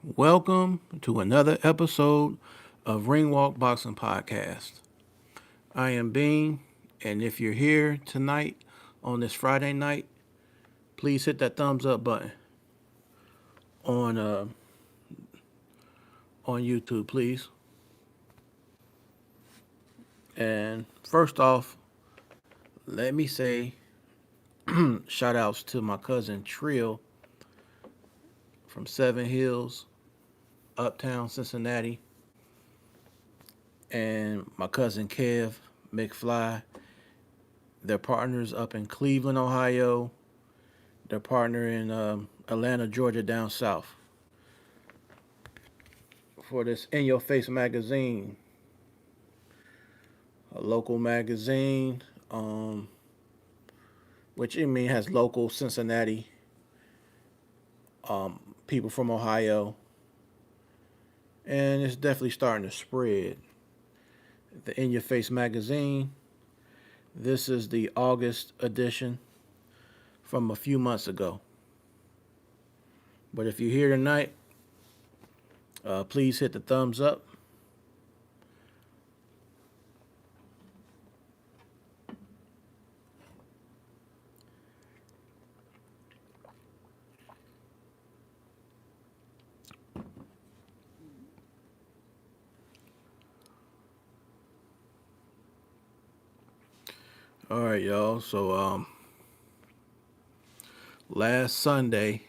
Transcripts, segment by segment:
Welcome to another episode of Ring Walk Boxing Podcast. I am Bean, and if you're here tonight on this Friday night, please hit that thumbs up button on uh, on YouTube, please. And first off, let me say shout outs to my cousin Trill from Seven Hills, Uptown Cincinnati, and my cousin Kev McFly. They're partners up in Cleveland, Ohio. They're partner in Atlanta, Georgia, down south. For this In Your Face magazine, a local magazine, um, which I mean has local Cincinnati people from Ohio, and it's definitely starting to spread. The In Your Face magazine. This is the August edition from a few months ago. But if you're here tonight, please hit the thumbs up. All right, y'all. So last Sunday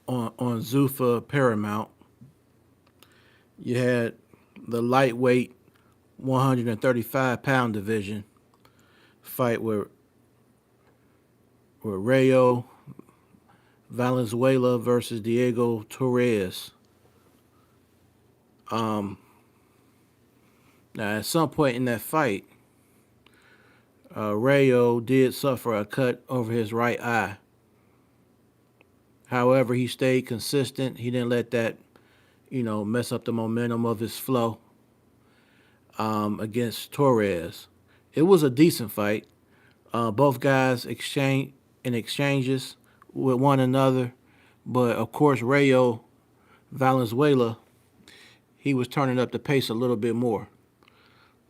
on Zuffa Paramount, you had the lightweight 135-pound division fight with Rayo Valenzuela versus Diego Torres. Now, at some point in that fight, Rayo did suffer a cut over his right eye. However, he stayed consistent. He didn't let that, mess up the momentum of his flow against Torres. It was a decent fight. Both guys exchanges with one another, but of course, Rayo Valenzuela, he was turning up the pace a little bit more.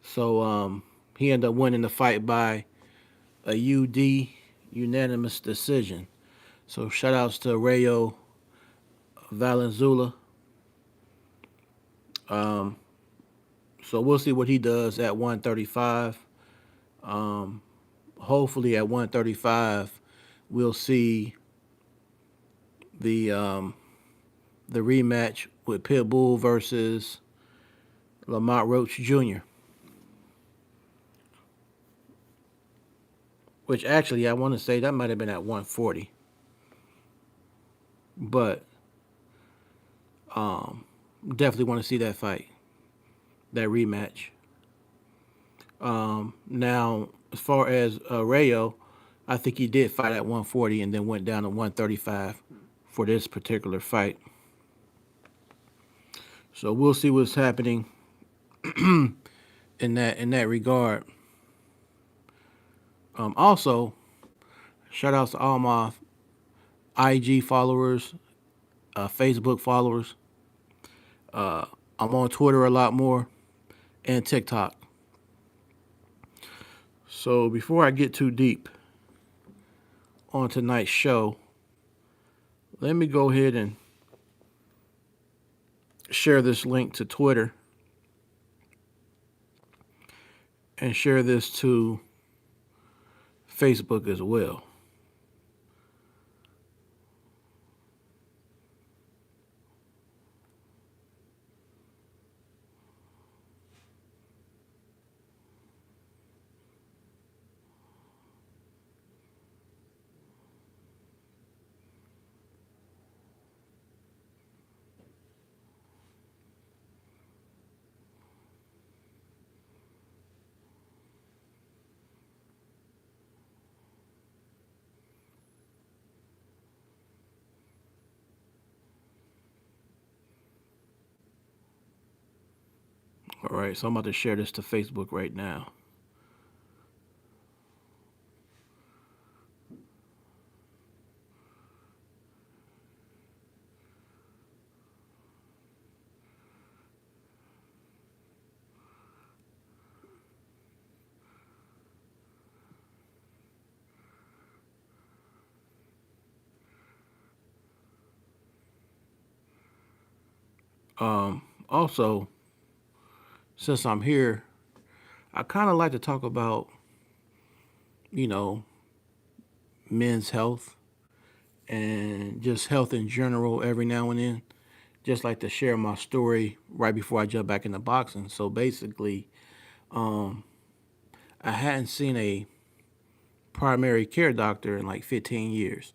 So he ended up winning the fight by a unanimous decision. So shout outs to Rayo Valenzuela. So we'll see what he does at 135. Hopefully at 135 we'll see the rematch with Pitbull versus Lamont Roach Jr. Which actually I want to say that might have been at 140. But definitely want to see that fight, that rematch. Now, as far as Rayo, I think he did fight at 140 and then went down to 135 for this particular fight. So we'll see what's happening in that regard. Also, shout outs to all my IG followers, Facebook followers. I'm on Twitter a lot more and TikTok. So before I get too deep on tonight's show, let me go ahead and share this link to Twitter and share this to Facebook as well. All right, so I'm about to share this to Facebook right now. Also, since I'm here, I kind of like to talk about, you know, men's health and just health in general every now and then. Just like to share my story right before I jump back into boxing. So basically, I hadn't seen a primary care doctor in like 15 years.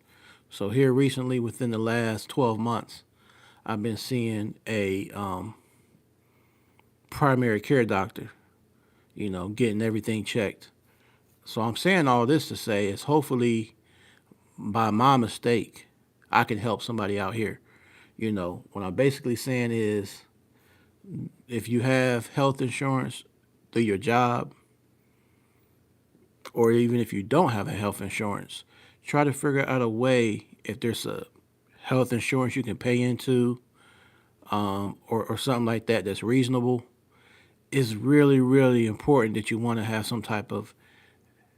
So here recently, within the last 12 months, I've been seeing a primary care doctor, getting everything checked. So I'm saying all this to say is hopefully by my mistake, I can help somebody out here. What I'm basically saying is if you have health insurance through your job, or even if you don't have a health insurance, try to figure out a way if there's a health insurance you can pay into, or something like that that's reasonable. It's really, really important that you want to have some type of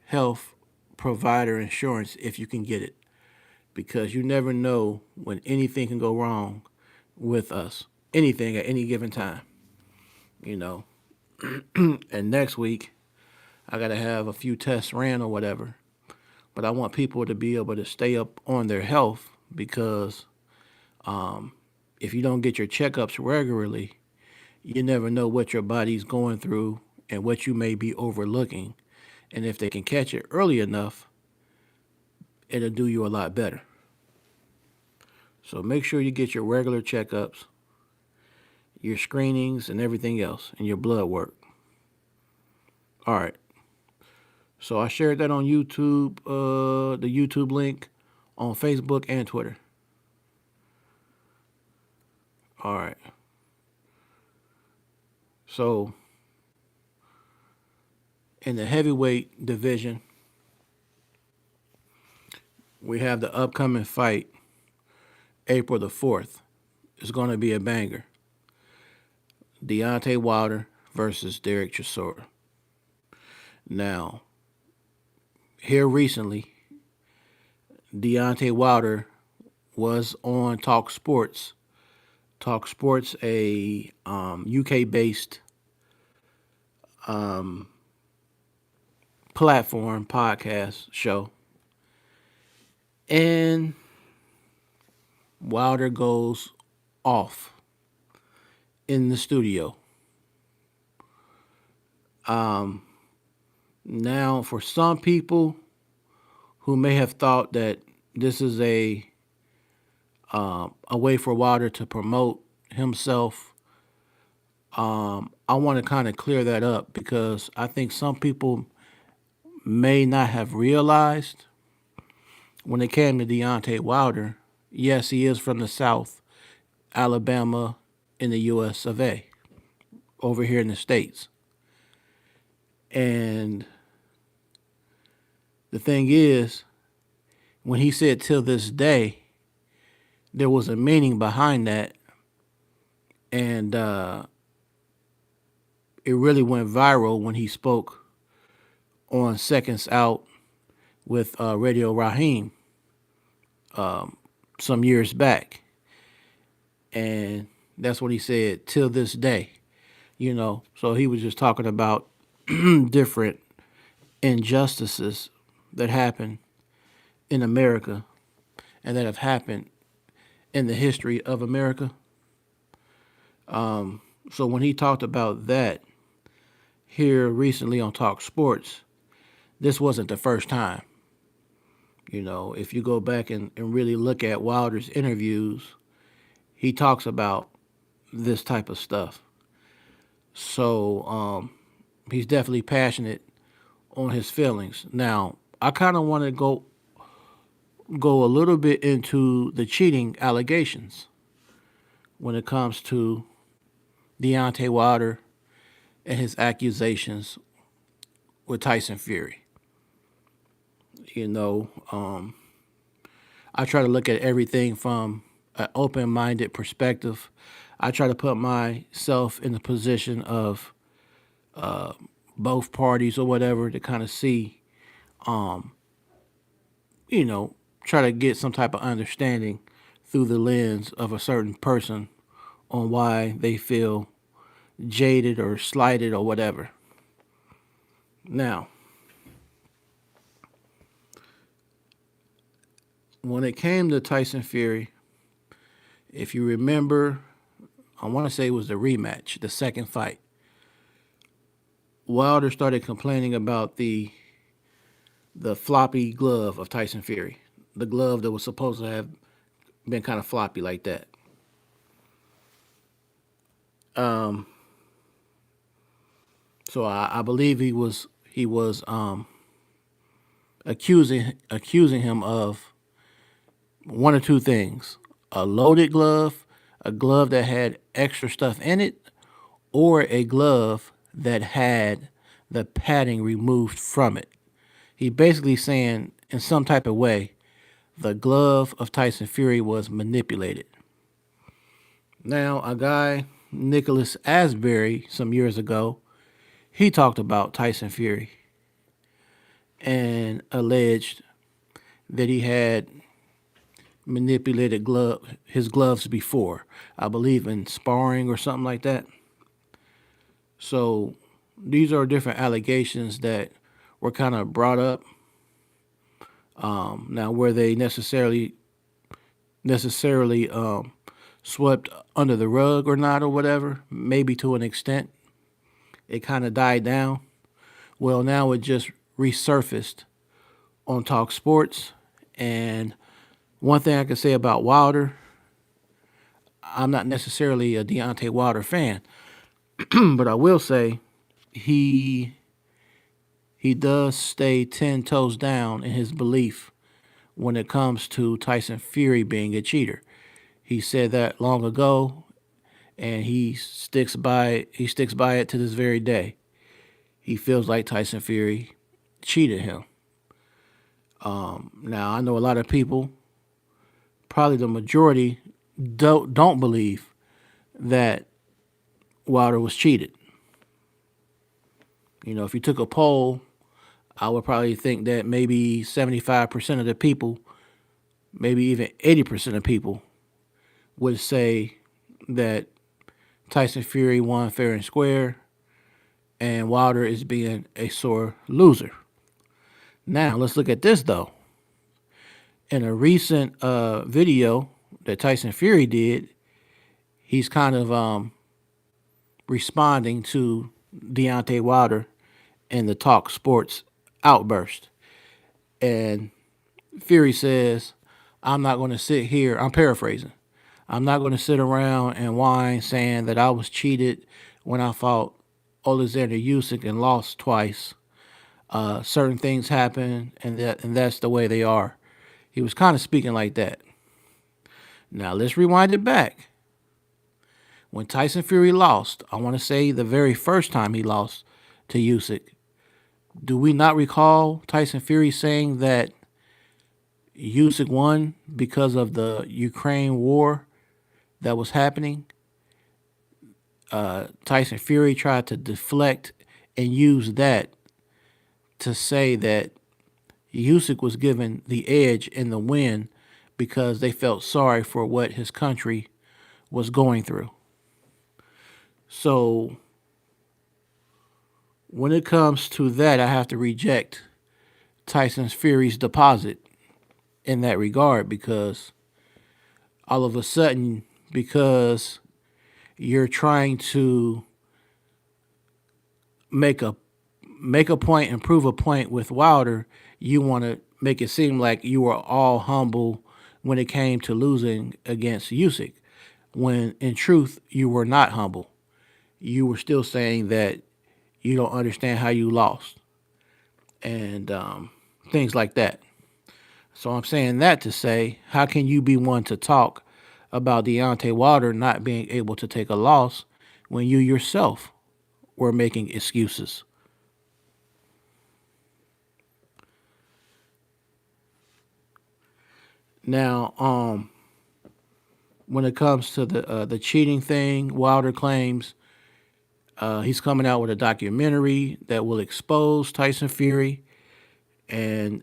health provider insurance if you can get it, because you never know when anything can go wrong with us. Anything at any given time, you know. And next week, I got to have a few tests ran or whatever. But I want people to be able to stay up on their health because if you don't get your checkups regularly, you never know what your body's going through and what you may be overlooking. And if they can catch it early enough, it'll do you a lot better. So make sure you get your regular checkups, your screenings, and everything else, and your blood work. All right. So I shared that on YouTube, the YouTube link on Facebook and Twitter. All right. So in the heavyweight division, we have the upcoming fight, April the 4th. It's going to be a banger. Deontay Wilder versus Derek Chisora. Now, here recently, Deontay Wilder was on Talksports. Talksports, a UK-based platform podcast show. And Wilder goes off in the studio. Now, for some people who may have thought that this is a way for Wilder to promote himself, I want to kind of clear that up because I think some people may not have realized when it came to Deontay Wilder. Yes, he is from the South, Alabama, in the U.S. of A. over here in the States. And the thing is, when he said till this day, there was a meaning behind that. And it really went viral when he spoke on Seconds Out with Radio Raheem some years back. And that's what he said, till this day. So he was just talking about different injustices that happen in America and that have happened in the history of America. So when he talked about that here recently on Talk Sports, this wasn't the first time. If you go back and really look at Wilder's interviews, he talks about this type of stuff. So he's definitely passionate on his feelings. Now, I kind of want to go a little bit into the cheating allegations when it comes to Deontay Wilder and his accusations with Tyson Fury. I try to look at everything from an open-minded perspective. I try to put myself in the position of both parties or whatever to kind of see, try to get some type of understanding through the lens of a certain person on why they feel jaded or slighted or whatever. Now, when it came to Tyson Fury, if you remember, I want to say it was the rematch, the second fight. Wilder started complaining about the floppy glove of Tyson Fury, the glove that was supposed to have been kind of floppy like that. Um, so I believe he was accusing him of one or two things: a loaded glove, a glove that had extra stuff in it, or a glove that had the padding removed from it. He basically saying in some type of way the glove of Tyson Fury was manipulated. Now, a guy, Nicholas Asbury, some years ago, he talked about Tyson Fury and alleged that he had manipulated his gloves before. I believe in sparring or something like that. So these are different allegations that were kind of brought up. Now, were they necessarily swept under the rug or not or whatever? Maybe to an extent. It kind of died down. Well, now it just resurfaced on Talksports. And one thing I can say about Wilder, I'm not necessarily a Deontay Wilder fan, but I will say he he does stay 10 toes down in his belief when it comes to Tyson Fury being a cheater. He said that long ago, and he sticks by it to this very day. He feels like Tyson Fury cheated him. Now I know a lot of people, probably the majority, don't believe that Wilder was cheated. If you took a poll, I would probably think that maybe 75% of the people, maybe even 80% of people, would say that Tyson Fury won fair and square, and Wilder is being a sore loser. Now, let's look at this, though. In a recent video that Tyson Fury did, he's kind of responding to Deontay Wilder and the Talk Sports outburst. And Fury says, I'm not going to sit here, I'm paraphrasing, I'm not going to sit around and whine saying that I was cheated when I fought Alexander Usyk and lost twice. Certain things happen, and that's the way they are. He was kind of speaking like that. Now let's rewind it back. When Tyson Fury lost, I want to say the very first time he lost to Usyk, do we not recall Tyson Fury saying that Usyk won because of the Ukraine war that was happening? Tyson Fury tried to deflect and use that to say that Usyk was given the edge in the win because they felt sorry for what his country was going through. So when it comes to that, I have to reject Tyson Fury's deposit in that regard, because all of a sudden, because you're trying to make a point and prove a point with Wilder, you want to make it seem like you were all humble when it came to losing against Usyk, when in truth you were not humble. You were still saying that you don't understand how you lost, and things like that. So I'm saying that to say, how can you be one to talk about Deontay Wilder not being able to take a loss when you yourself were making excuses? Now, when it comes to the cheating thing, Wilder claims he's coming out with a documentary that will expose Tyson Fury, and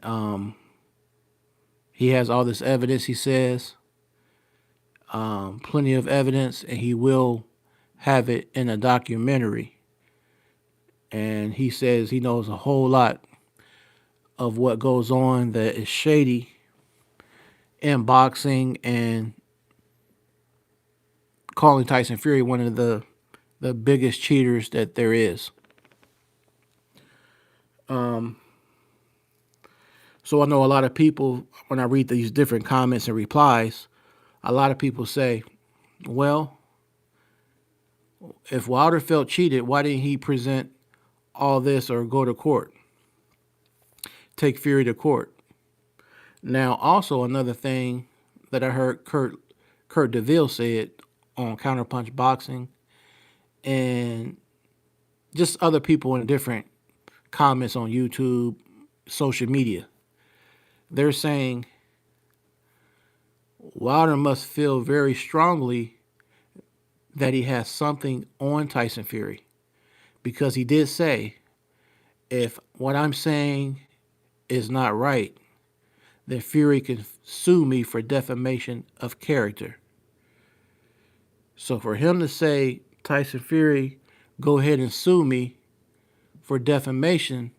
he has all this evidence. He says plenty of evidence, and he will have it in a documentary. And he says he knows a whole lot of what goes on that is shady in boxing, and calling Tyson Fury one of the biggest cheaters that there is. So I know a lot of people, when I read these different comments and replies, a lot of people say, well, if Wilder felt cheated, why didn't he present all this or go to court? Take Fury to court. Now, also another thing that I heard Kurt DeVille said on Counterpunch Boxing, and just other people in different comments on YouTube, social media, they're saying Wilder must feel very strongly that he has something on Tyson Fury, because he did say, if what I'm saying is not right, then Fury can sue me for defamation of character. So for him to say, Tyson Fury, go ahead and sue me for defamation,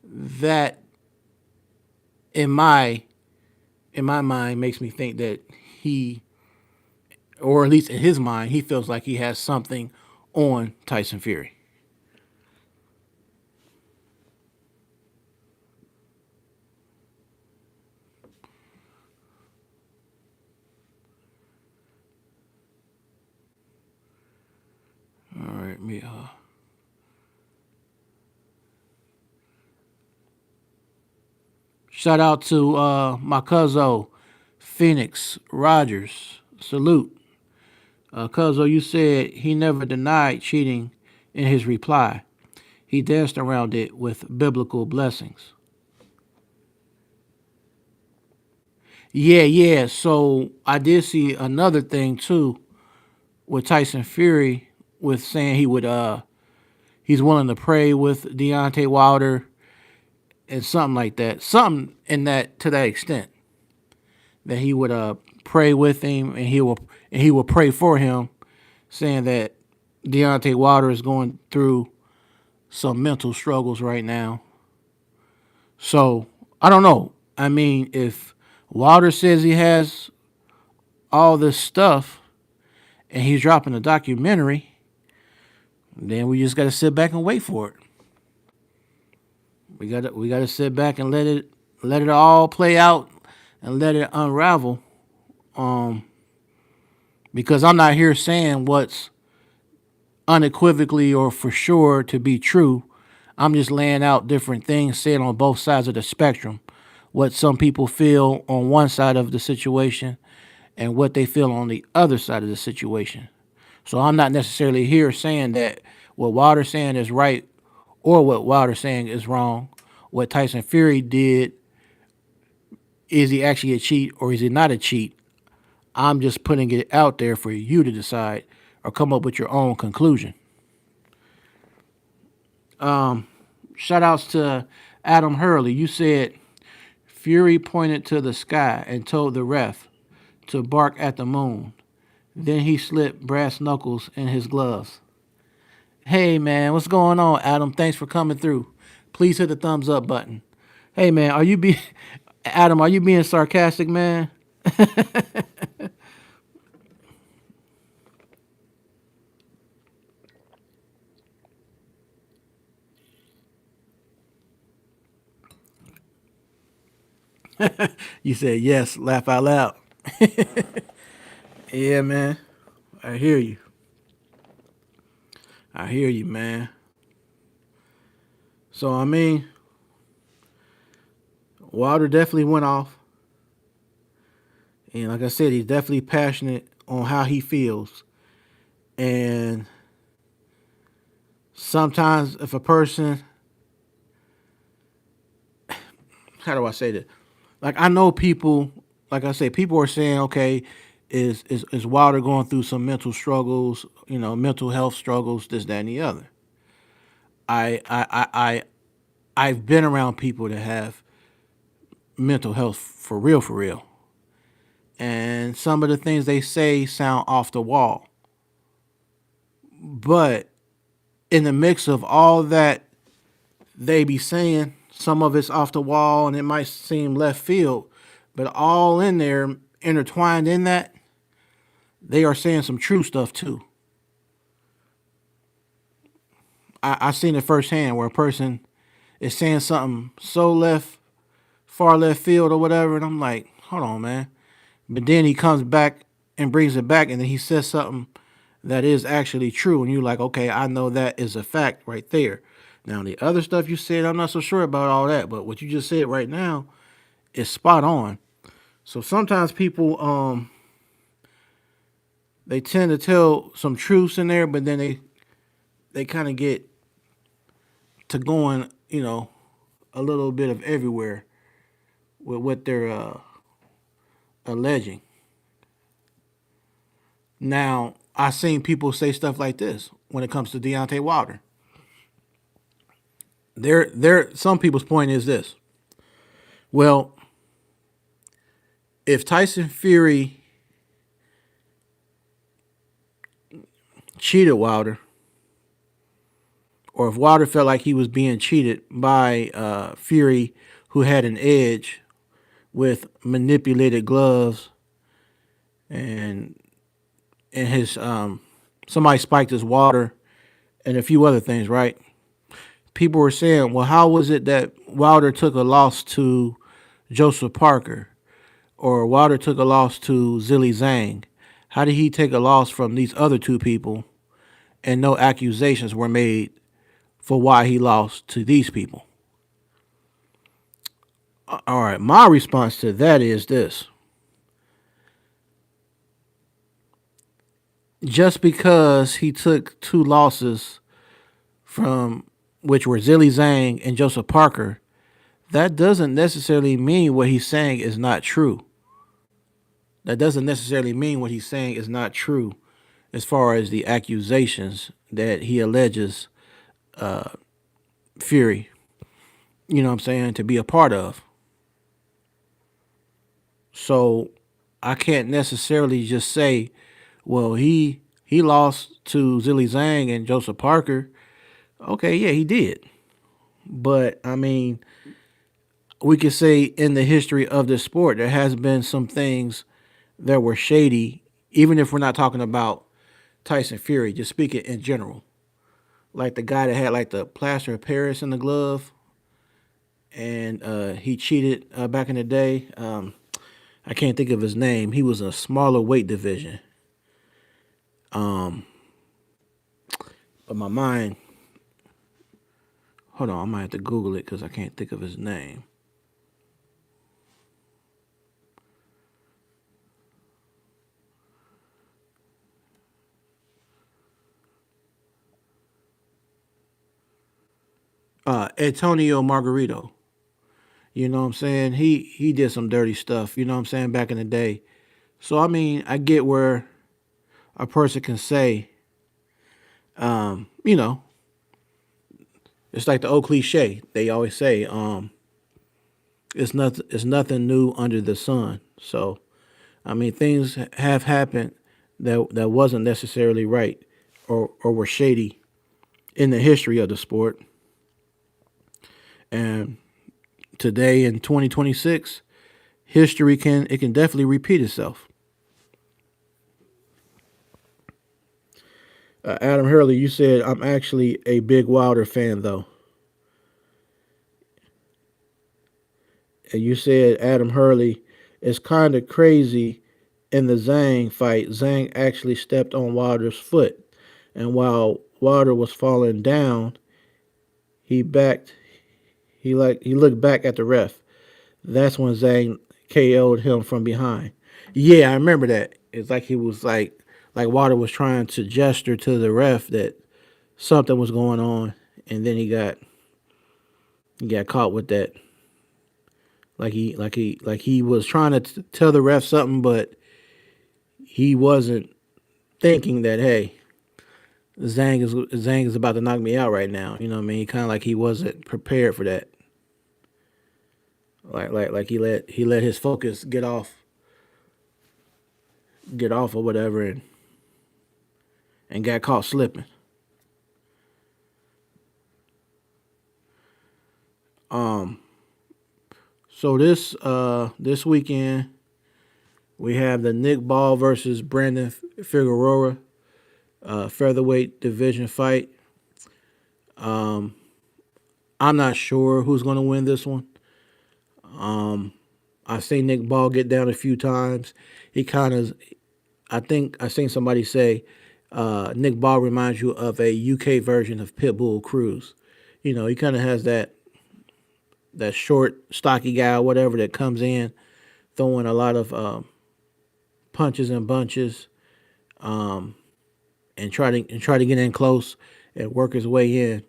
that in my mind makes me think that he, or at least in his mind, he feels like he has something on Tyson Fury. All right, me. Shout out to my cousin Phoenix Rogers. Salute. Cuzzo, you said he never denied cheating in his reply. He danced around it with biblical blessings. Yeah, yeah. So I did see another thing too with Tyson Fury, with saying he's willing to pray with Deontay Wilder and something like that. Something in that, to that extent, that he would pray with him, and he will pray for him, saying that Deontay Wilder is going through some mental struggles right now. So I don't know. I mean, if Wilder says he has all this stuff and he's dropping a documentary, then we just got to sit back and wait for it. We got to sit back and let it all play out and let it unravel. Um, because I'm not here saying what's unequivocally or for sure to be true. I'm just laying out different things said on both sides of the spectrum. What some people feel on one side of the situation and what they feel on the other side of the situation. So I'm not necessarily here saying that what Wilder's saying is right or what Wilder's saying is wrong. What Tyson Fury did, is he actually a cheat or is he not a cheat? I'm just putting it out there for you to decide or come up with your own conclusion. Shout outs to Adam Hurley. You said Fury pointed to the sky and told the ref to bark at the moon. Then he slipped brass knuckles in his gloves. Hey man, what's going on, Adam? Thanks for coming through. Please hit the thumbs up button. Hey man, Adam? Are you being sarcastic, man? You said yes. Laugh out loud. Yeah, man. I hear you. I hear you, man. So I mean, Wilder definitely went off, and like I said, he's definitely passionate on how he feels. And sometimes, if a person, how do I say that? Like I know people, like I say, people are saying, okay, is Wilder going through some mental struggles? You know, mental health struggles, this, that, and the other. I I I I I've been around people that have mental health for real, and some of the things they say sound off the wall. But in the mix of all that they be saying, some of it's off the wall and it might seem left field, but all in there, intertwined in that, they are saying some true stuff too. I seen it firsthand where a person is saying something so far left field or whatever, and I'm like, hold on, man. But then he comes back and brings it back, and then he says something that is actually true, and you're like, okay, I know that is a fact right there. Now the other stuff you said, I'm not so sure about all that, but what you just said right now is spot on. So sometimes people they tend to tell some truths in there, but then they kind of get to going, a little bit of everywhere with what they're alleging. Now, I've seen people say stuff like this when it comes to Deontay Wilder. Some people's point is this. Well, if Tyson Fury cheated Wilder, or if Wilder felt like he was being cheated by Fury, who had an edge with manipulated gloves and his somebody spiked his water and a few other things, right? People were saying, well, how was it that Wilder took a loss to Joseph Parker or Wilder took a loss to Zilly Zhang? How did he take a loss from these other two people and no accusations were made for why he lost to these people? All right, my response to that is this. Just because he took two losses from which were Zilly Zhang and Joseph Parker, that doesn't necessarily mean what he's saying is not true. That doesn't necessarily mean what he's saying is not true as far as the accusations that he alleges Fury, to be a part of. So I can't necessarily just say, well, he lost to Zilly Zhang and Joseph Parker. Okay, yeah, he did. But I mean, we could say in the history of the sport, there has been some things that were shady, even if we're not talking about Tyson Fury, just speaking in general. Like the guy that had like the plaster of Paris in the glove, and he cheated back in the day. I can't think of his name. He was a smaller weight division. But my mind, hold on, I might have to Google it because I can't think of his name. Antonio Margarito. You know what I'm saying? He did some dirty stuff, you know what I'm saying, back in the day. So I mean, I get where a person can say, um, you know, it's like the old cliche. They always say, it's nothing new under the sun. So I mean, things have happened that wasn't necessarily right or were shady in the history of the sport. And today in 2026, history can definitely repeat itself. Adam Hurley, you said I'm actually a big Wilder fan though, and you said Adam Hurley is kind of crazy. In the Zhang fight, Zhang actually stepped on Wilder's foot, and while Wilder was falling down, he backed. He looked back at the ref. That's when Zhang KO'd him from behind. Yeah, I remember that. It's like he was like Wilder was trying to gesture to the ref that something was going on, and then he got caught with that. Like he was trying to tell the ref something, but he wasn't thinking that, hey, Zhang is about to knock me out right now. You know what I mean? Kind of like he wasn't prepared for that. Like he let his focus get off get off or whatever, and got caught slipping. Um, so this weekend we have the Nick Ball versus Brandon Figueroa featherweight division fight. Um, I'm not sure who's going to win this one. I've seen Nick Ball get down a few times. He kind of, I think I've seen somebody say Nick Ball reminds you of a UK version of Pitbull Cruz. You know, he kind of has that short, stocky guy, or whatever, that comes in throwing a lot of punches and bunches, and try to get in close and work his way in.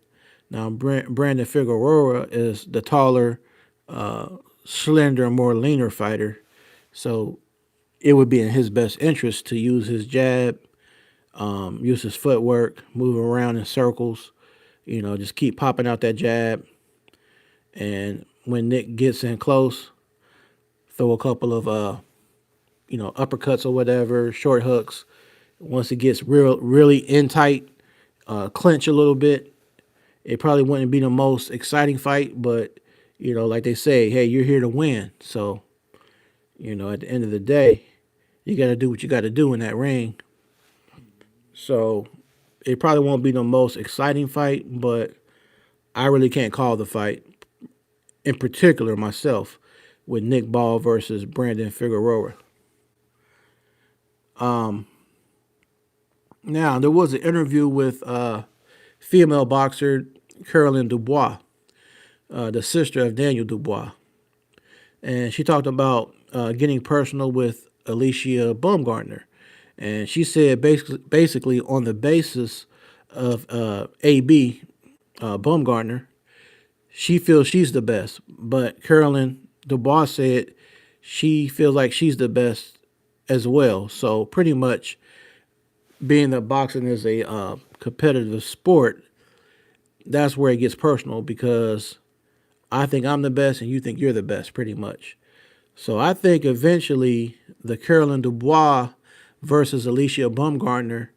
Now Brandon Figueroa is the taller, uh, slender, more leaner fighter, so it would be in his best interest to use his jab, use his footwork, move around in circles. You know, just keep popping out that jab, and when Nick gets in close, throw a couple of uppercuts or whatever, short hooks. Once it gets really in tight, clinch a little bit. It probably wouldn't be the most exciting fight, but like they say, hey, you're here to win. So, at the end of the day, you got to do what you got to do in that ring. So, it probably won't be the most exciting fight, but I really can't call the fight, in particular myself, with Nick Ball versus Brandon Figueroa. Now, there was an interview with female boxer Caroline Dubois, the sister of Daniel Dubois. And she talked about getting personal with Alicia Baumgartner. And she said basically on the basis of AB Baumgartner, she feels she's the best. But Caroline Dubois said she feels like she's the best as well. So pretty much, being that boxing is a competitive sport, that's where it gets personal, because I think I'm the best and you think you're the best, pretty much. So I think eventually the Caroline Dubois versus Alicia Baumgartner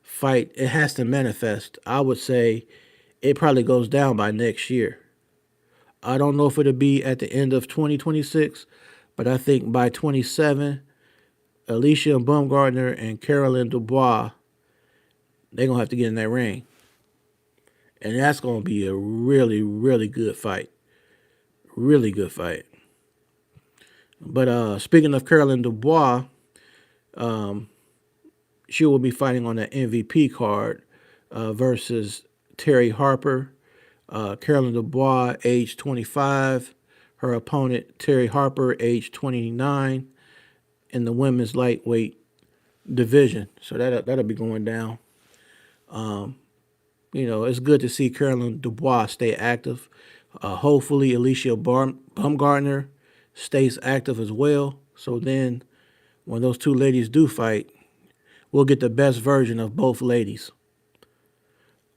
fight, it has to manifest. I would say it probably goes down by next year. I don't know if it'll be at the end of 2026, but I think by 27, Alicia Baumgartner and Caroline Dubois, they're going to have to get in that ring. And that's going to be a really, really good fight. Really good fight. But speaking of Caroline Dubois, she will be fighting on the MVP card versus Terry Harper. Caroline Dubois, age 25. Her opponent, Terry Harper, age 29, in the women's lightweight division. So that'll be going down. It's good to see Caroline Dubois stay active. Hopefully, Alicia Baumgartner stays active as well. So then, when those two ladies do fight, we'll get the best version of both ladies.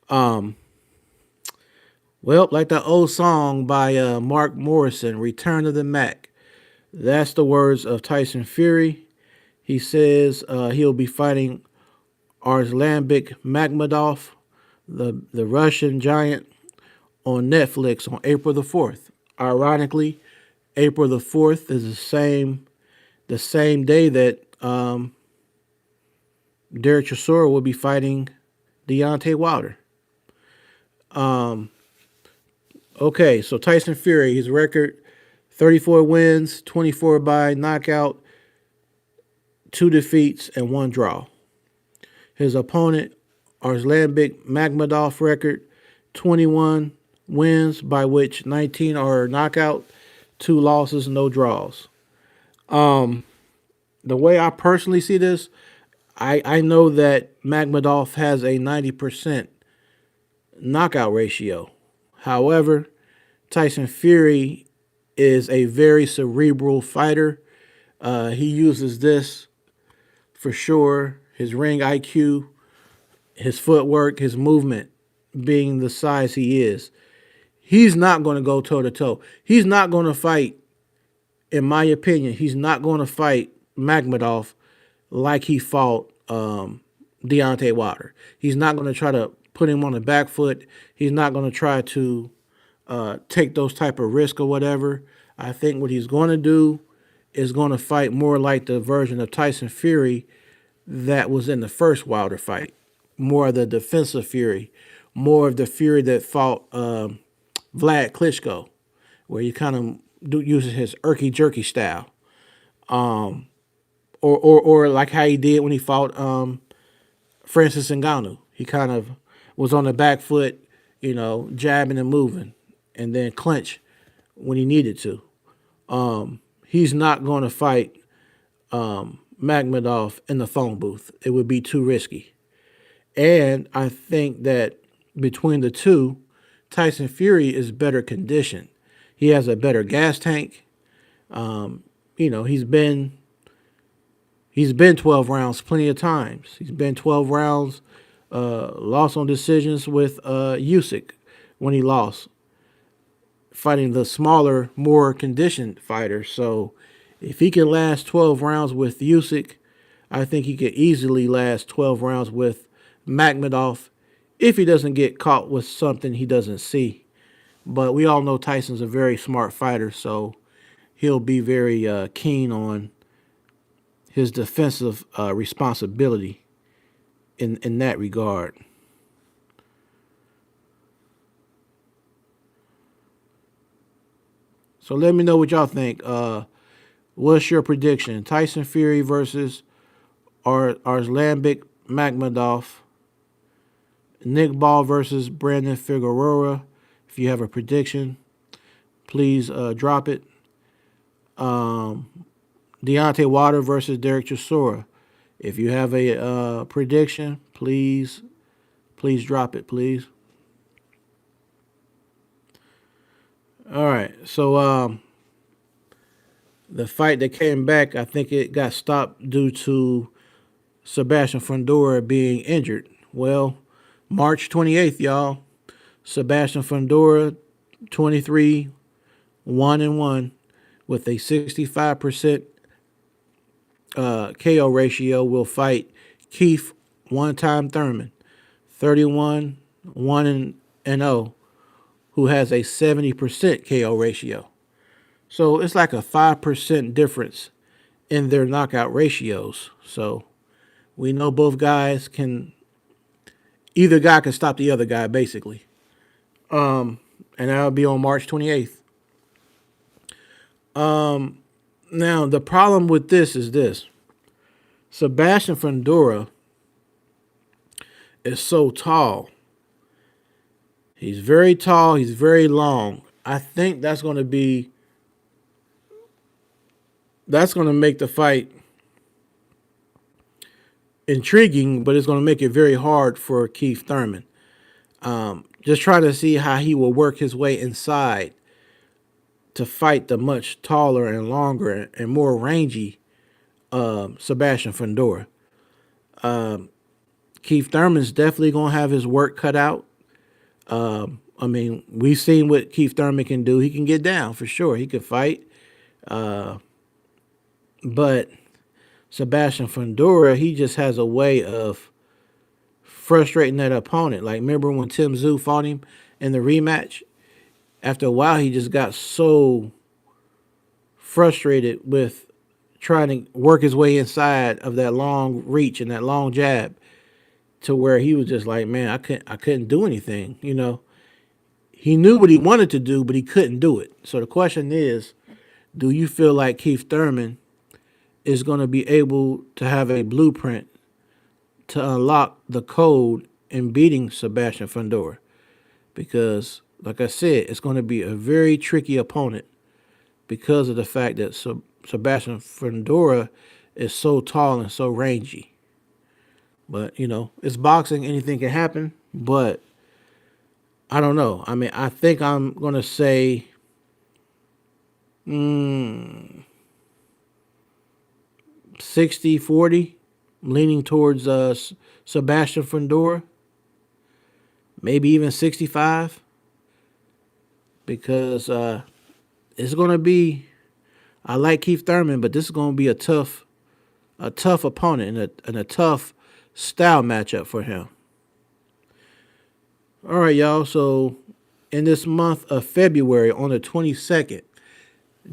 Well, like that old song by Mark Morrison, "Return of the Mac." That's the words of Tyson Fury. He says he'll be fighting Arslanbek Magmadov, the Russian giant, on Netflix on April the 4th. Ironically, April the 4th is the same day that Derek Chisora will be fighting Deontay Wilder. Okay, so Tyson Fury, his record, 34 wins, 24 by knockout, 2 defeats, and 1 draw. His opponent, Arslanbek Magmadov, record, 21 wins, by which 19 are knockout, 2 losses, no draws. The way I personally see this, I know that Magmadov has a 90% knockout ratio. However, Tyson Fury is a very cerebral fighter. He uses this for sure. His ring IQ, his footwork, his movement, being the size he is. He's not going to go toe to toe. He's not going to fight, in my opinion, he's not going to fight Magmadov like he fought Deontay Wilder. He's not going to try to put him on the back foot. He's not going to try to take those type of risk or whatever. I think what he's going to do is going to fight more like the version of Tyson Fury that was in the first Wilder fight, more of the defensive Fury, more of the Fury that fought Vlad Klitschko, where he kind of uses his irky jerky style, or like how he did when he fought Francis Ngannou. He kind of was on the back foot, jabbing and moving, and then clinch when he needed to. He's not going to fight Magmadov in the phone booth. It would be too risky. And I think that between the two, Tyson Fury is better conditioned. He has a better gas tank. He's been 12 rounds plenty of times. He's been 12 rounds, lost on decisions with Usyk when he lost, fighting the smaller, more conditioned fighters. So if he can last 12 rounds with Usyk, I think he could easily last 12 rounds with Magmadov if he doesn't get caught with something he doesn't see. But we all know Tyson's a very smart fighter, so he'll be very keen on his defensive responsibility in that regard. So let me know what y'all think. What's your prediction? Tyson Fury versus Arslanbek Magmadov. Nick Ball versus Brandon Figueroa. If you have a prediction, please drop it. Deontay Wilder versus Derek Chisora. If you have a prediction, please drop it, please. All right, so the fight that came back, I think it got stopped due to Sebastian Fundora being injured. Well, March 28th, y'all. Sebastian Fundora, 23, 1-1, with a 65% KO ratio, will fight Keith one-time Thurman, 31, 1-0, who has a 70% KO ratio. So it's like a 5% difference in their knockout ratios. So we know both guys either guy can stop the other guy, basically. And that'll be on March 28th. Now, the problem with this is this. Sebastian Fundora is so tall. He's very tall. He's very long. I think that's going to make the fight intriguing, but it's going to make it very hard for Keith Thurman. Just trying to see how he will work his way inside to fight the much taller and longer and more rangy Sebastian Fundora. Keith Thurman's definitely going to have his work cut out. We've seen what Keith Thurman can do. He can get down for sure. He can fight. But Sebastian Fundora, he just has a way of frustrating that opponent. Like, remember when Tim Tszyu fought him in the rematch? After a while, he just got so frustrated with trying to work his way inside of that long reach and that long jab to where he was just like, man, I couldn't do anything. He knew what he wanted to do, but he couldn't do it. So the question is, do you feel like Keith Thurman is going to be able to have a blueprint to unlock the code in beating Sebastian Fundora? Because, like I said, it's going to be a very tricky opponent because of the fact that Sebastian Fundora is so tall and so rangy. But, it's boxing. Anything can happen. But I don't know. I think I'm going to say 60-40, leaning towards Sebastian Fundora. Maybe even 65. Because it's going to be, I like Keith Thurman, but this is going to be a tough a tough opponent and a tough style matchup for him. All right, y'all. So in this month of February, on the 22nd,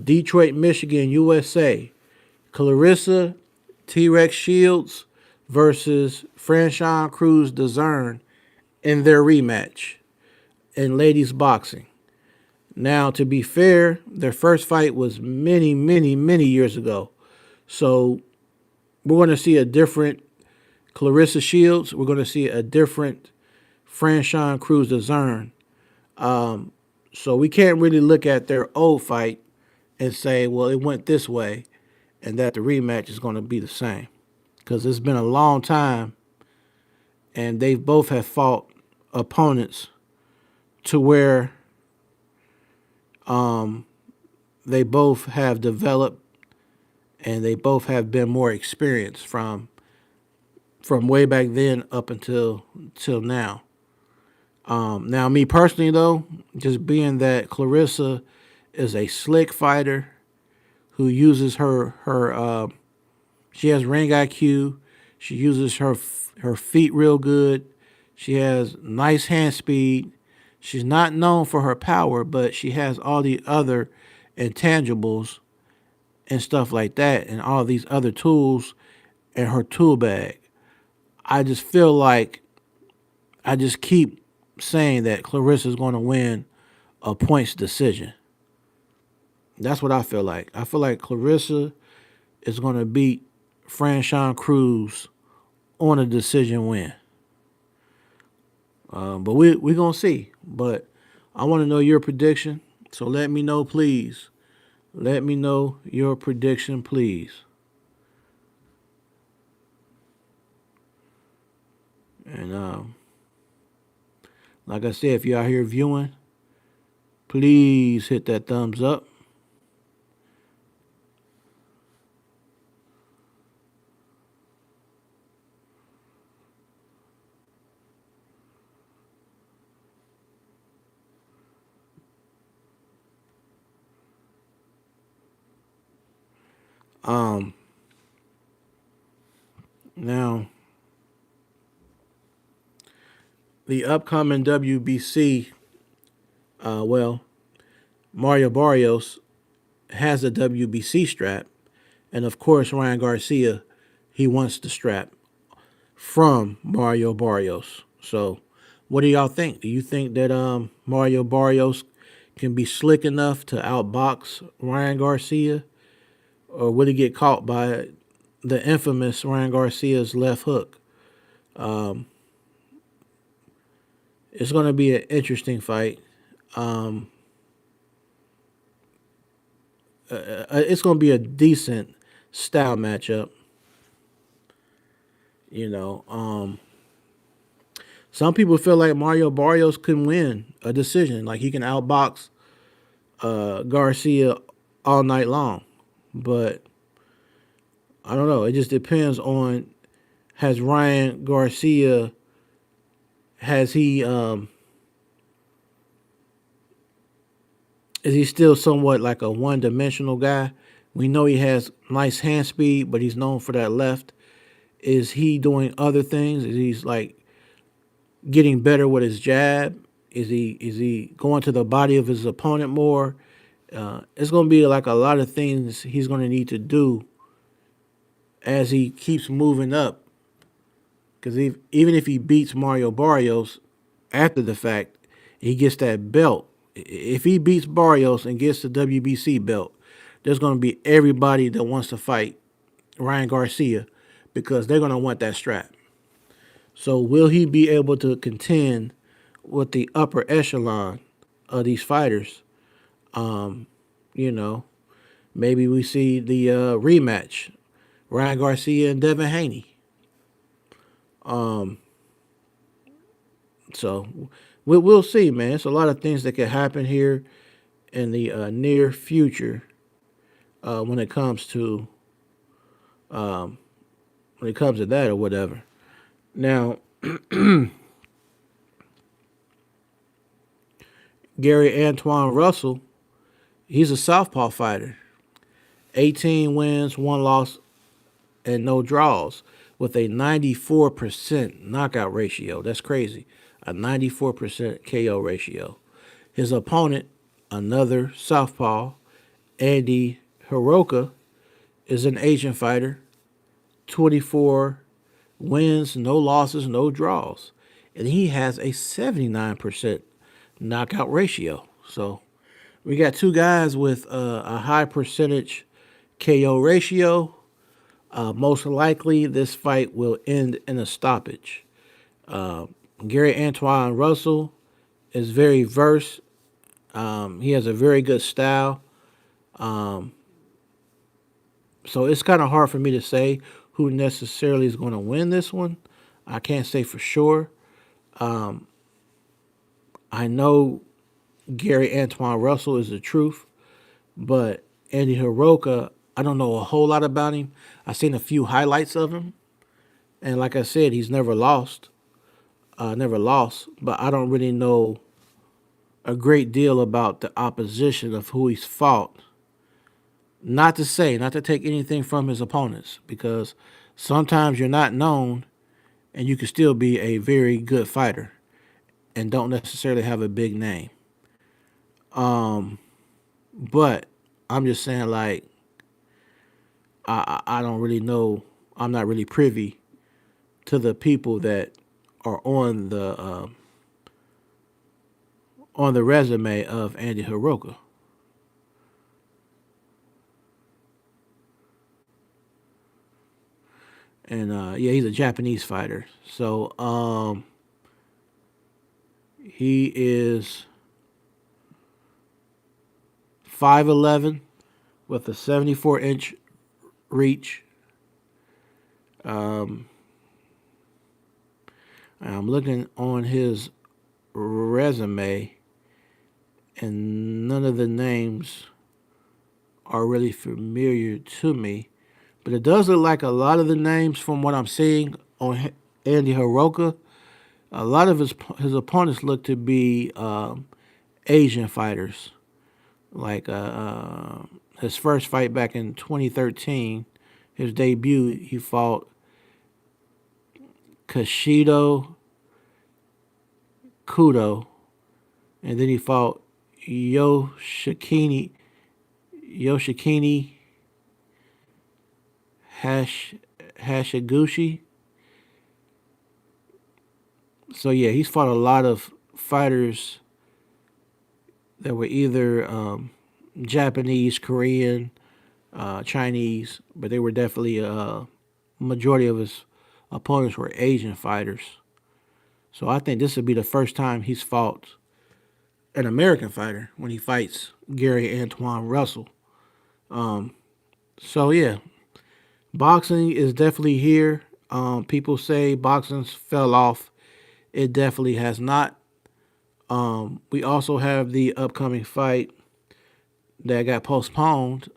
Detroit, Michigan, USA, Clarissa T-Rex Shields versus Franchon Cruz Dezern in their rematch in ladies boxing. Now, to be fair, their first fight was many, many, many years ago. So we're going to see a different Clarissa Shields. We're going to see a different Franchon Cruz Dezern. So we can't really look at their old fight and say, well, it went this way and that the rematch is going to be the same. Because it's been a long time and they both have fought opponents to where they both have developed and they both have been more experienced from way back then up until till now. Now, me personally though, just being that Clarissa is a slick fighter who uses her she has ring IQ. She uses her feet real good. She has nice hand speed. She's not known for her power, but she has all the other intangibles and stuff like that, and all these other tools in her tool bag. I just feel like I just keep saying that Clarissa's going to win a points decision. That's what I feel like. I feel like Clarissa is going to beat Franchon Cruz on a decision win. But we're going to see. But I want to know your prediction. So let me know, please. Let me know your prediction, please. And like I said, if you're out here viewing, please hit that thumbs up. Now, the upcoming WBC, Mario Barrios has a WBC strap, and of course Ryan Garcia, he wants the strap from Mario Barrios. So, what do y'all think? Do you think that Mario Barrios can be slick enough to outbox Ryan Garcia, or will he get caught by the infamous Ryan Garcia's left hook? It's going to be an interesting fight. It's going to be a decent style matchup. You know, some people feel like Mario Barrios can win a decision, like he can outbox Garcia all night long. But I don't know. It just depends on, has Ryan Garcia, has he is he still somewhat like a one-dimensional guy? We know he has nice hand speed, but he's known for that left. Is he doing other things? Is he like getting better with his jab? Is he going to the body of his opponent more? It's going to be like a lot of things he's going to need to do as he keeps moving up. Because even if he beats Mario Barrios after the fact, he gets that belt. If he beats Barrios and gets the WBC belt, there's going to be everybody that wants to fight Ryan Garcia because they're going to want that strap. So will he be able to contend with the upper echelon of these fighters? You know, maybe we see the rematch, Ryan Garcia and Devin Haney. So we'll see, man. It's a lot of things that could happen here in the near future when it comes to that or whatever. Now, Gary Antoine Russell, he's a southpaw fighter. 18 wins, 1 loss and no draws with a 94% knockout ratio. That's crazy. A 94% KO ratio. His opponent, another southpaw, Andy Hiroka, is an Asian fighter. 24 wins, no losses, no draws. And he has a 79% knockout ratio. So we got two guys with a high percentage KO ratio. Most likely, this fight will end in a stoppage. Uh, Gary Antoine Russell is very versed. He has a very good style. Um, so it's kind of hard for me to say who necessarily is going to win this one. I can't say for sure. Um, I know Gary Antoine Russell is the truth, but Andy Hiroka, I don't know a whole lot about him. I've seen a few highlights of him, and like I said, he's never lost. Never lost, but I don't really know a great deal about the opposition of who he's fought. Not to say, not to take anything from his opponents, because sometimes you're not known and you can still be a very good fighter and don't necessarily have a big name. Um, but I'm just saying, like, I don't really know. I'm not really privy to the people that are on the resume of Andy Hiroka. And yeah, he's a Japanese fighter. So he is 5'11" with a 74-inch reach. Um, I'm looking on his resume, and none of the names are really familiar to me. But it does look like a lot of the names from what I'm seeing on Andy Hiroka, a lot of his opponents look to be Asian fighters. Like his first fight back in 2013, his debut, he fought Kashido Kudo, and then he fought Yoshikini Hashiguchi. So yeah, he's fought a lot of fighters that were either Japanese, Korean, Chinese, but they were definitely majority of his opponents were Asian fighters. So I think this would be the first time he's fought an American fighter when he fights Gary Antoine Russell. Um, so yeah, boxing is definitely here. People say boxing's fell off. It definitely has not. We also have the upcoming fight that got postponed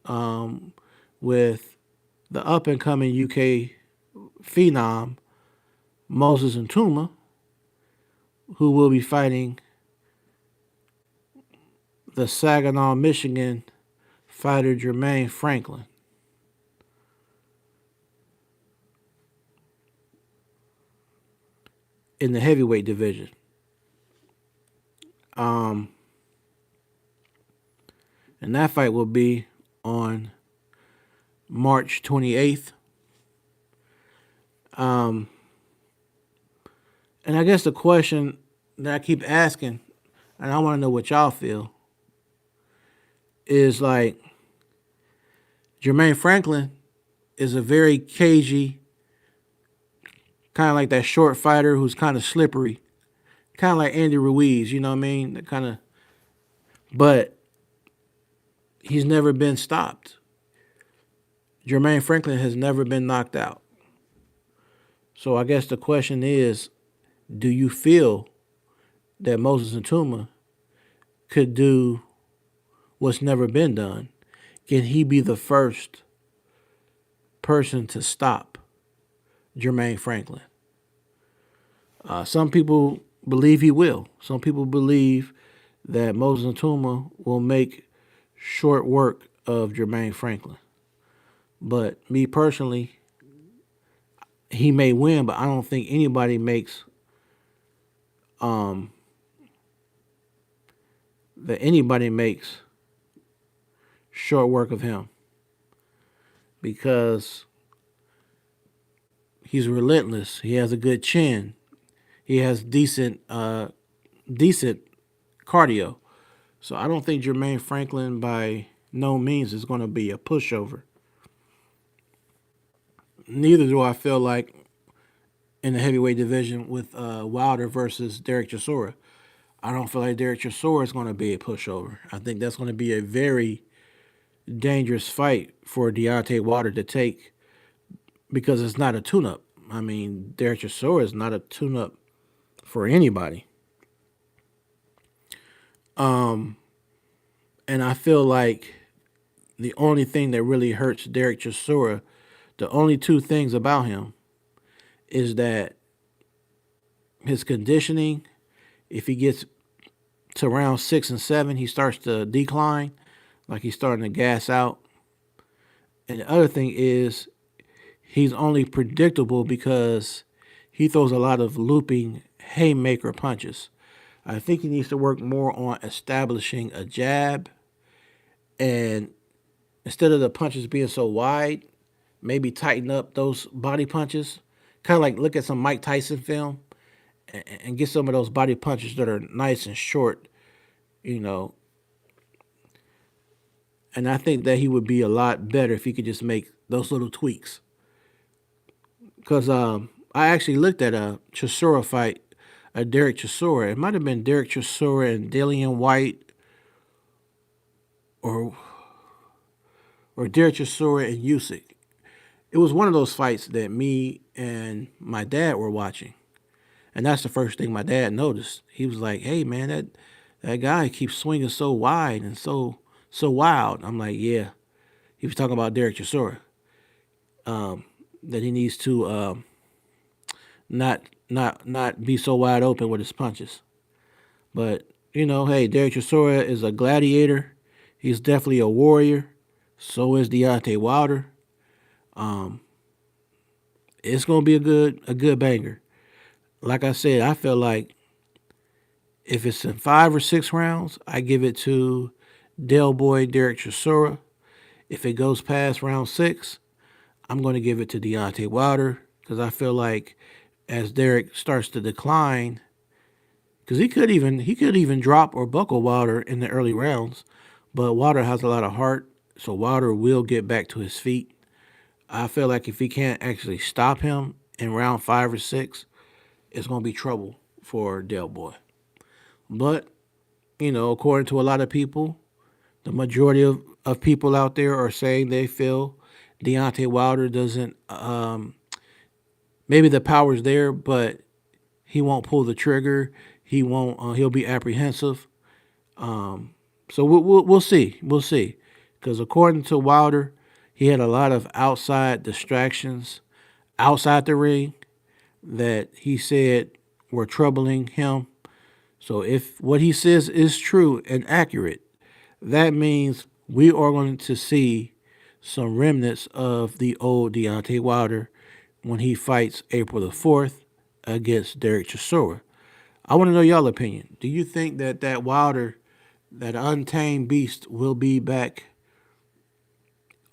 with the up and coming UK phenom Moses Ntuma, who will be fighting the Saginaw, Michigan fighter Jermaine Franklin in the heavyweight division. Um, and that fight will be on March 28th. Um, and I guess the question that I keep asking, and I want to know what y'all feel, is like Jermaine Franklin is a very cagey, kind of like that short fighter who's kind of slippery, kind of like Andy Ruiz, you know what I mean? That kind of, but he's never been stopped. Jermaine Franklin has never been knocked out. So I guess the question is, do you feel that Moses Ntuma could do what's never been done? Can he be the first person to stop Jermaine Franklin? Some people believe he will. Some people believe that Moses Ntuma will make short work of Jermaine Franklin. But me personally, he may win, but I don't think anybody makes um that anybody makes short work of him because he's relentless. He has a good chin. He has decent cardio. So I don't think Jermaine Franklin by no means is going to be a pushover. Neither do I feel like in the heavyweight division with Wilder versus Derek Chisora. I don't feel like Derek Chisora is going to be a pushover. I think that's going to be a very dangerous fight for Deontay Wilder to take because it's not a tune-up. I mean, Derek Chisora is not a tune-up for anybody. Um, and I feel like the only thing that really hurts Derek Chisora, the only two things about him, is that his conditioning, if he gets to round 6 and 7, he starts to decline, like he's starting to gas out. And the other thing is he's only predictable because he throws a lot of looping haymaker punches. I think he needs to work more on establishing a jab and instead of the punches being so wide, maybe tighten up those body punches. Kind of like look at some Mike Tyson film and get some of those body punches that are nice and short, you know. And I think that he would be a lot better if he could just make those little tweaks. Because I actually looked at a Chisora fight, a Derek Chisora. It might have been Derek Chisora and Dillian White, or Derek Chisora and Usyk. It was one of those fights that me and my dad were watching, and that's the first thing my dad noticed. He was like, "Hey, man, that guy keeps swinging so wide and so wild." I'm like, "Yeah." He was talking about Derek Chisora. That he needs to not be so wide open with his punches. But hey, Derek Chisora is a gladiator. He's definitely a warrior. So is Deontay Wilder. It's gonna be a good banger. Like I said, I feel like if it's in 5 or 6 rounds, I give it to Del Boy Derek Chisora. If it goes past round 6, I'm going to give it to Deontay Wilder because I feel like as Derek starts to decline, because he could even drop or buckle Wilder in the early rounds, but Wilder has a lot of heart, so Wilder will get back to his feet. I feel like if he can't actually stop him in round 5 or 6, it's going to be trouble for Del Boy. But according to a lot of people, the majority of people out there are saying they feel Deontay Wilder doesn't. Maybe the power's there, but he won't pull the trigger. He won't. He'll be apprehensive. So we'll see. We'll see. Because according to Wilder, he had a lot of outside distractions outside the ring that he said were troubling him. So if what he says is true and accurate, that means we are going to see some remnants of the old Deontay Wilder when he fights April the 4th against Derek Chisora. I want to know y'all opinion. Do you think that Wilder, that untamed beast, will be back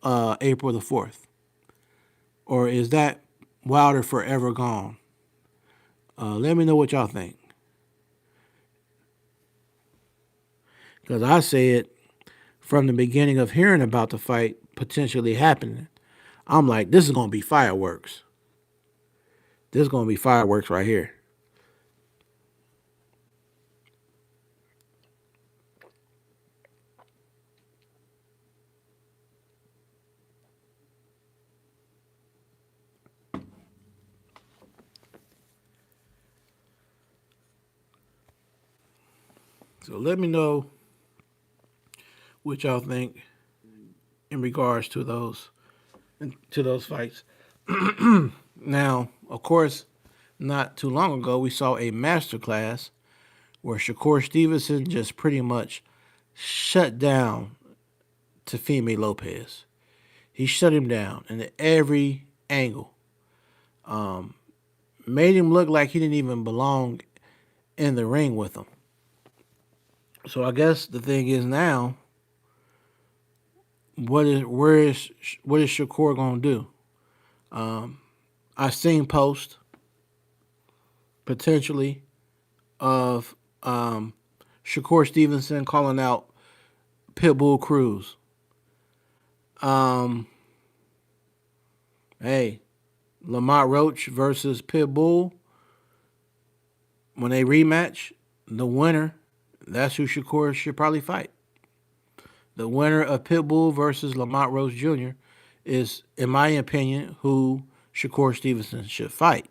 April the 4th? Or is that Wilder forever gone? Let me know what y'all think. Because I said from the beginning of hearing about the fight potentially happening, I'm like, this is going to be fireworks. This is going to be fireworks right here. So let me know what y'all think in regards to those fights. Now, of course, not too long ago, we saw a masterclass where Shakur Stevenson just pretty much shut down Teofimo Lopez. He shut him down in every angle. Made him look like he didn't even belong in the ring with him. So I guess the thing is now, what is Shakur gonna do? I seen post potentially of Shakur Stevenson calling out Pitbull Cruz. Um, hey, Lamont Roach versus Pitbull. When they rematch, the winner, that's who Shakur should probably fight. The winner of Pitbull versus Lamont Roach Jr. is, in my opinion, who Shakur Stevenson should fight.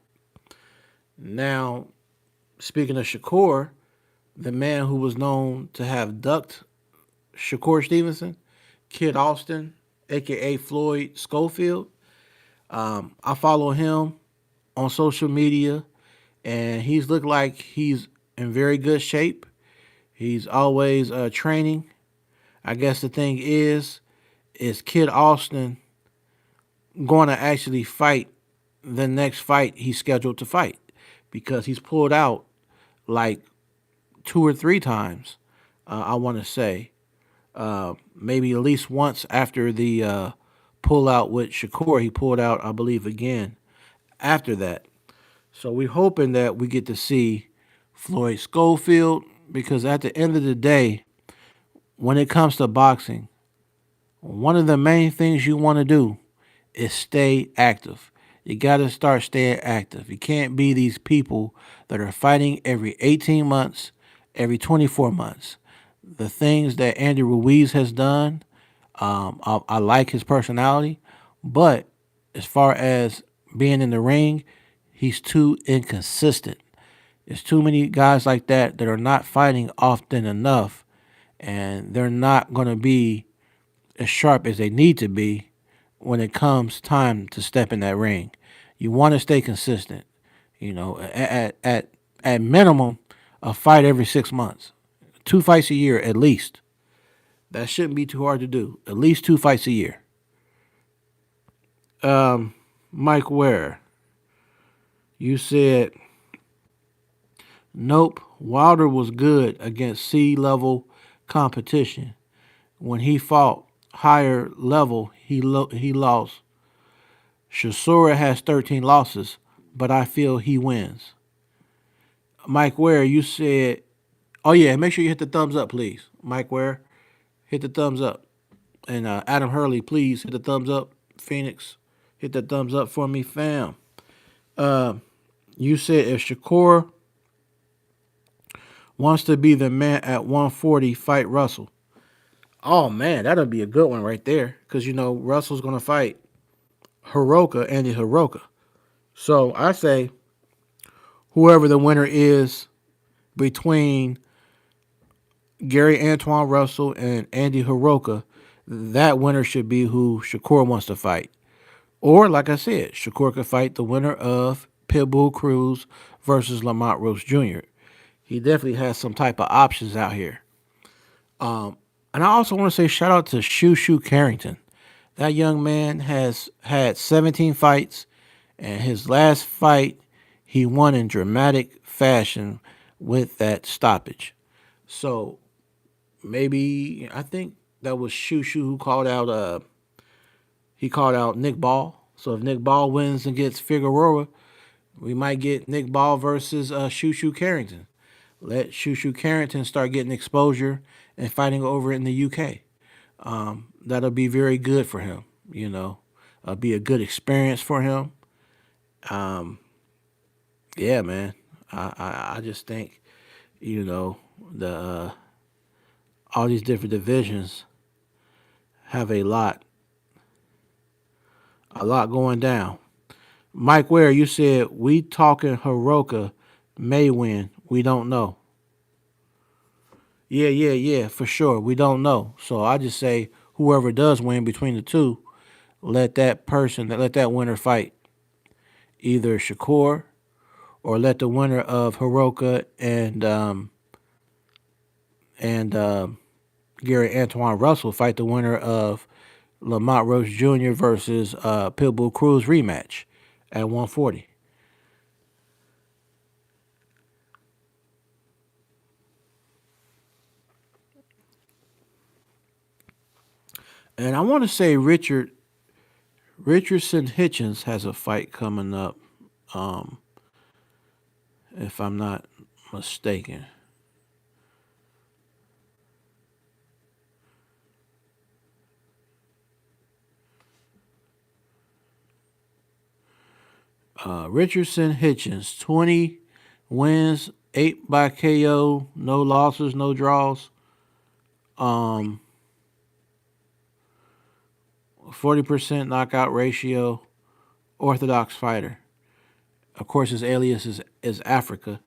Now, speaking of Shakur, the man who was known to have ducked Shakur Stevenson, Kid Austin, aka Floyd Schofield. I follow him on social media, and he's looked like he's in very good shape. He's always training. I guess the thing is Kid Austin going to actually fight the next fight he's scheduled to fight? Because he's pulled out like two or three times. I want to say maybe at least once after the pull out with Shakur, he pulled out, I believe, again after that. So we're hoping that we get to see Floyd Schofield because at the end of the day, when it comes to boxing, one of the main things you want to do is stay active. You got to start staying active. You can't be these people that are fighting every 18 months, every 24 months. The things that Andy Ruiz has done, I like his personality, but as far as being in the ring, he's too inconsistent. There's too many guys like that are not fighting often enough, and they're not going to be as sharp as they need to be when it comes time to step in that ring. You want to stay consistent. At minimum, a fight every 6 months, 2 fights a year at least. That shouldn't be too hard to do. At least 2 fights a year. Mike Ware, you said nope. Wilder was good against C-level competition. When he fought higher level, he lost. Chisora has 13 losses, but I feel he wins. Mike Ware, you said, oh yeah, make sure you hit the thumbs up, please. Mike Ware, hit the thumbs up. And Adam Hurley, please hit the thumbs up. Phoenix, hit the thumbs up for me, fam. You said if Shakur wants to be the man at 140, fight Russell. Oh man, that'll be a good one right there. Because Russell's gonna fight Andy Hiroka. So I say whoever the winner is between Gary Antoine Russell and Andy Hiroka, that winner should be who Shakur wants to fight. Or, like I said, Shakur could fight the winner of Pitbull Cruz versus Lamont Roach Jr. He definitely has some type of options out here. And I also want to say shout out to Shushu Carrington. That young man has had 17 fights, and his last fight he won in dramatic fashion with that stoppage. So maybe I think that was Shushu who called out he called out Nick Ball. So if Nick Ball wins and gets Figueroa, we might get Nick Ball versus Shushu Carrington. Let Shushu Carrington start getting exposure and fighting over in the UK. That'll be very good for him. Be a good experience for him. Yeah, man. I just think the all these different divisions have a lot going down. Mike Ware, you said we talking Hiroka may win. We don't know. Yeah, for sure. We don't know. So I just say whoever does win between the two, let that winner fight either Shakur or let the winner of Hiroka and Gary Antoine Russell fight the winner of Lamont Roach Jr. versus Pitbull Cruz rematch. at 140. And I want to say Richardson Hitchens has a fight coming up, um, if I'm not mistaken. Richardson Hitchens, 20 wins, 8 by KO, no losses, no draws. Um, 40% knockout ratio, orthodox fighter. Of course, his alias is Africa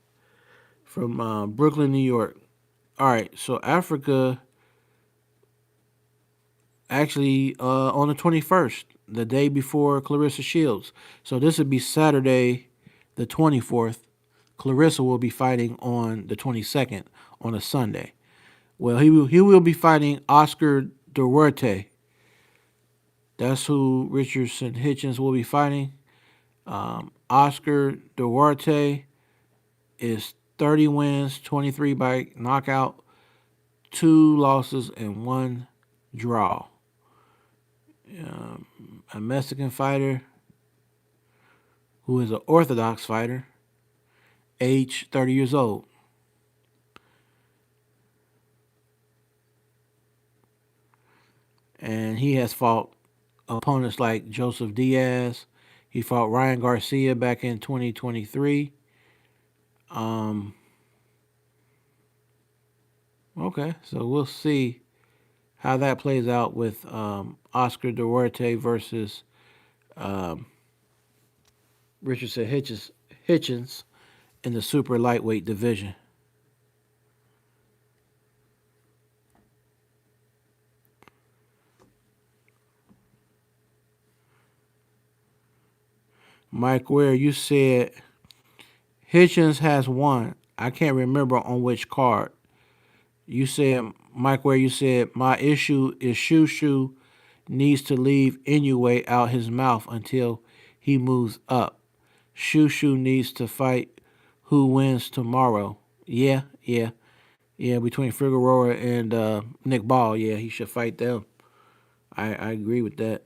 from Brooklyn, New York. All right, so Africa actually on the 21st, the day before Clarissa Shields. So this would be Saturday, the 24th. Clarissa will be fighting on the 22nd on a Sunday. Well, he will be fighting Oscar Duarte. That's who Richardson Hitchens will be fighting. Oscar Duarte is 30 wins, 23 by knockout, 2 losses, and 1 draw. A Mexican fighter who is an orthodox fighter, age 30 years old. And he has fought opponents like Joseph Diaz. He fought Ryan Garcia back in 2023. Um, okay, so we'll see how that plays out with Oscar Duarte versus um, Richardson Hitchens in the super lightweight division. Mike Ware, you said Hitchens has won. I can't remember on which card. You said, Mike Ware, you said, my issue is Shushu needs to leave Inoue out his mouth until he moves up. Shushu needs to fight who wins tomorrow. Yeah, yeah, yeah, between Figueroa and Nick Ball. Yeah, he should fight them. I agree with that.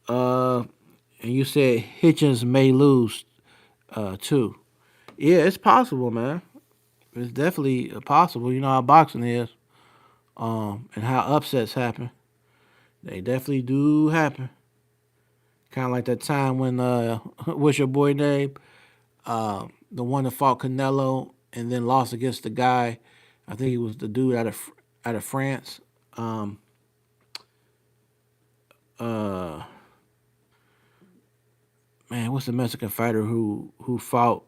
Uh, and you said Hitchens may lose too. Yeah, it's possible, man. It's definitely possible. You know how boxing is, and how upsets happen. They definitely do happen. Kind of like that time when what's your boy name? The one that fought Canelo and then lost against the guy. I think he was the dude out of France. Um, uh, man, what's the Mexican fighter who fought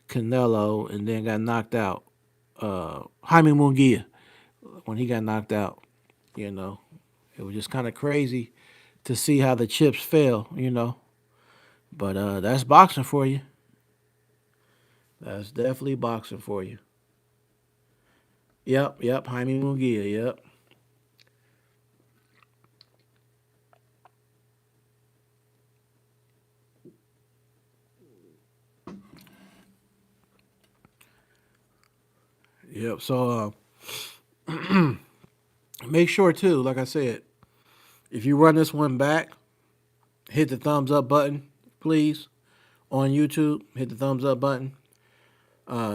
Canelo and then got knocked out? Jaime Munguia when he got knocked out. You know, it was just kind of crazy to see how the chips fell. But that's boxing for you. That's definitely boxing for you. Yep, yep. Jaime Munguia. Yep, yep. So make sure too, like I said, if you run this one back, hit the thumbs up button, please. On YouTube, hit the thumbs up button.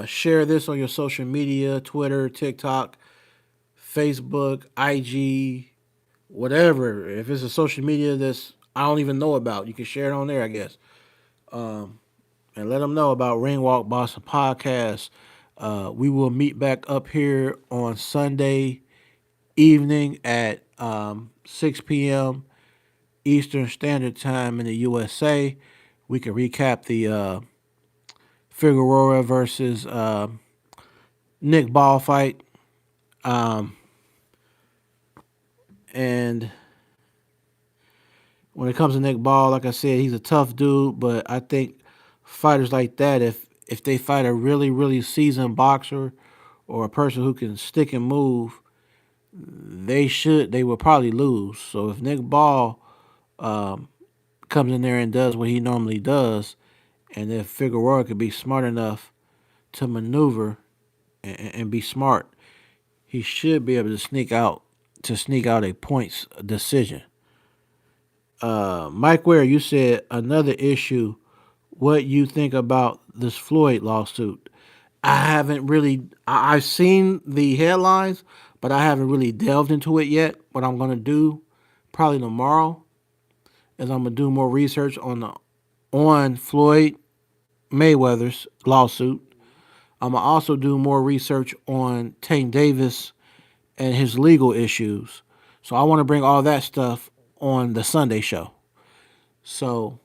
Share this on your social media, Twitter, TikTok, Facebook, IG, whatever. If it's a social media that's I don't even know about, you can share it on there, I guess. And let them know about Ring Walk Boston podcast. We will meet back up here on Sunday evening at 6 p.m. Eastern Standard Time in the USA. We can recap the Figueroa versus Nick Ball fight. Um, and when it comes to Nick Ball, like I said, he's a tough dude, but I think fighters like that, if they fight a really, really seasoned boxer or a person who can stick and move, they will probably lose. So if Nick Ball comes in there and does what he normally does, and if Figueroa could be smart enough to maneuver and be smart, he should be able to sneak out a points decision. Mike Ware, you said another issue. What you think about this Floyd lawsuit? I haven't really. I've seen the headlines, but I haven't really delved into it yet. What I'm gonna do, probably tomorrow, is I'm gonna do more research on Floyd Mayweather's lawsuit. I'm gonna also do more research on Tank Davis and his legal issues. So I want to bring all that stuff on the Sunday show. So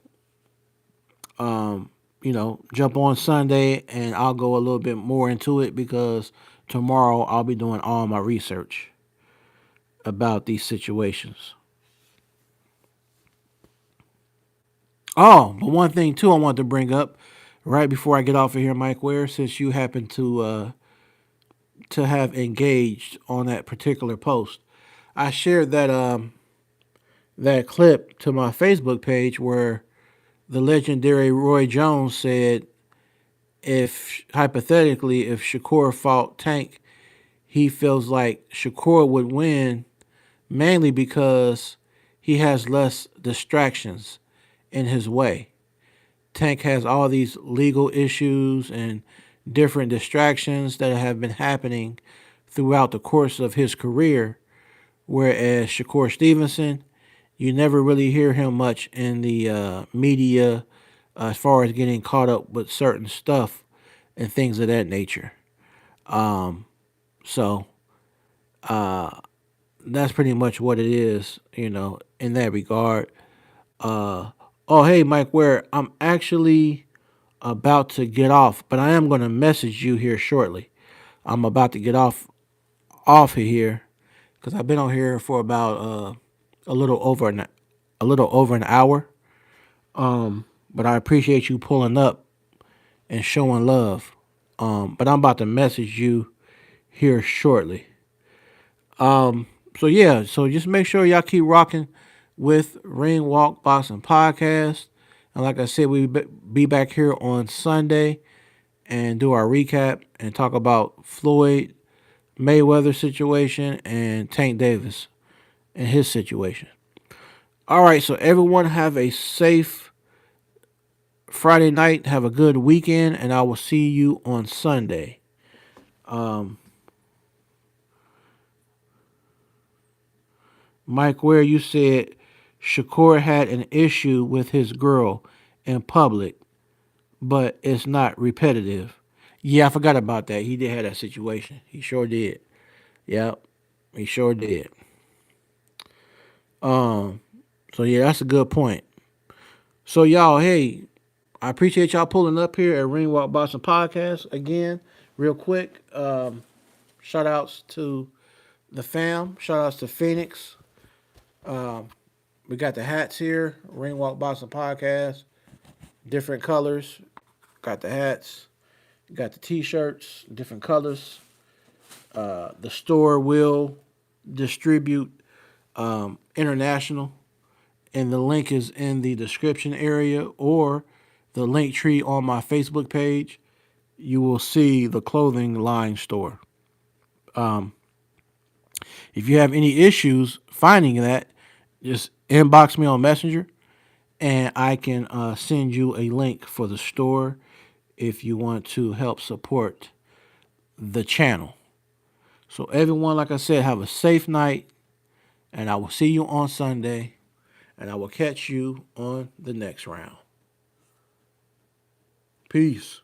jump on Sunday and I'll go a little bit more into it because tomorrow I'll be doing all my research about these situations. Oh, but one thing too I want to bring up right before I get off of here, Mike Ware, since you happen to have engaged on that particular post, I shared that clip to my Facebook page where the legendary Roy Jones said if hypothetically if Shakur fought Tank, he feels like Shakur would win mainly because he has less distractions in his way. Tank has all these legal issues and different distractions that have been happening throughout the course of his career, whereas Shakur Stevenson, you never really hear him much in the media as far as getting caught up with certain stuff and things of that nature. So that's pretty much what it is, in that regard. Oh, hey, Mike, where I'm actually about to get off, but I am going to message you here shortly. I'm about to get off of here because I've been on here for about a little over an hour. But I appreciate you pulling up and showing love. But I'm about to message you here shortly. So yeah, so just make sure y'all keep rocking with Ring Walk Boxing Podcast. And like I said, we be back here on Sunday and do our recap and talk about Floyd Mayweather situation and Tank Davis and his situation. All right, so everyone have a safe Friday night. Have a good weekend, and I will see you on Sunday. Mike Ware, you said Shakur had an issue with his girl in public, but it's not repetitive. Yeah, I forgot about that. He did have that situation. He sure did. Yep, he sure did. Um, so yeah, that's a good point. So y'all, hey, I appreciate y'all pulling up here at Ring Walk Boxing Podcast again, real quick. Shout outs to the fam. Shout outs to Phoenix. Um, we got the hats here, Ring Walk Boxing Podcast, different colors. Got the hats. Got the t-shirts, different colors. The store will distribute international, and the link is in the description area or the link tree on my Facebook page. You will see the clothing line store. If you have any issues finding that, just inbox me on Messenger, and I can send you a link for the store if you want to help support the channel. So everyone, like I said, have a safe night, and I will see you on Sunday, and I will catch you on the next round. Peace.